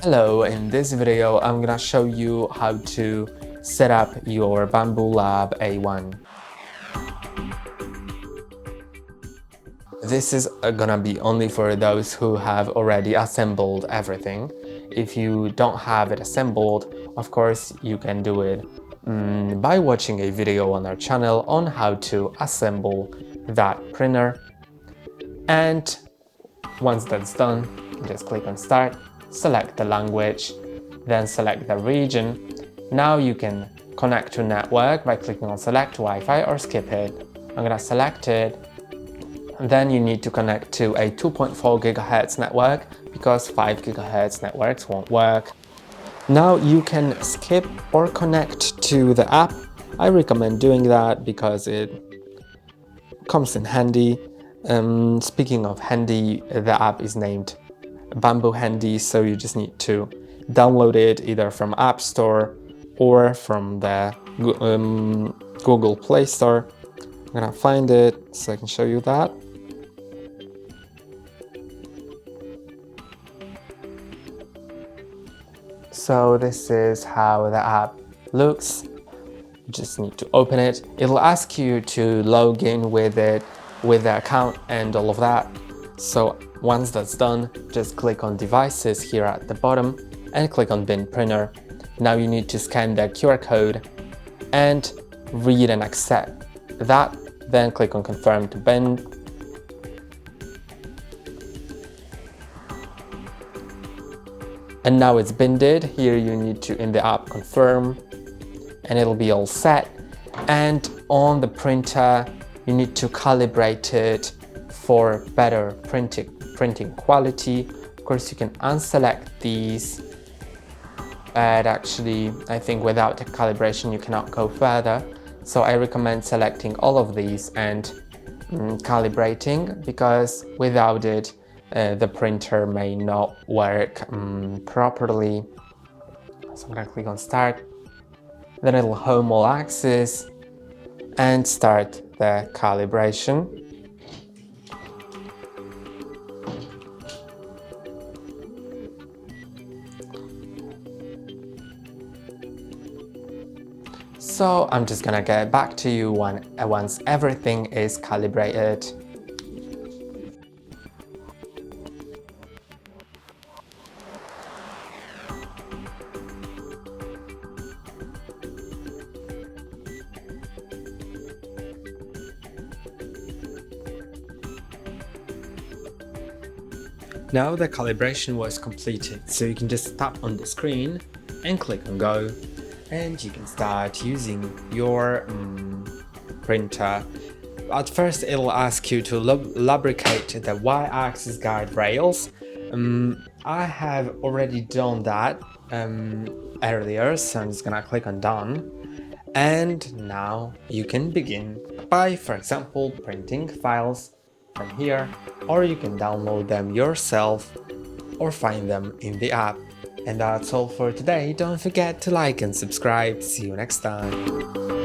Hello, in this video I'm gonna show you how to set up your Bambu Lab A1. This is gonna be only for those who have already assembled everything. If you don't have it assembled, of course you can do it by watching a video on our channel on how to assemble that printer. And once that's done, just click on Start, select the language, then select the region. Now you can connect to network by clicking on Select Wi-Fi or skip it. I'm gonna select it. Then you need to connect to a 2.4 GHz network because 5 GHz networks won't work. Now you can skip or connect to the app. I recommend doing that because it comes in handy. Speaking of handy, the app is named Bambu Handy, so you just need to download it either from App Store or from the Google Play Store. I'm gonna find it so I can show you that. So this is how the app looks. You just need to open it. It'll ask you to log in with it, with the account and all of that. So once that's done, just click on Devices here at the bottom and click on Bin Printer. Now you need to scan the QR code and read and accept that. Then click on Confirm to bin. And now it's binded. Here you need to, in the app, confirm, and it'll be all set. And on the printer, you need to calibrate it for better printing quality. Of course, you can unselect these, but actually, I think without the calibration, you cannot go further. So I recommend selecting all of these and calibrating, because without it, the printer may not work properly. So I'm gonna click on Start, then it'll home all axes and start the calibration. So I'm just gonna get back to you once everything is calibrated. Now the calibration was completed, so you can just tap on the screen and click on Go, and you can start using your printer. At first it'll ask you to lubricate the Y-axis guide rails. I have already done that earlier, so I'm just gonna click on Done. And now you can begin by, for example, printing files from here, or you can download them yourself or find them in the app. And that's all for today. Don't forget to like and subscribe. See you next time.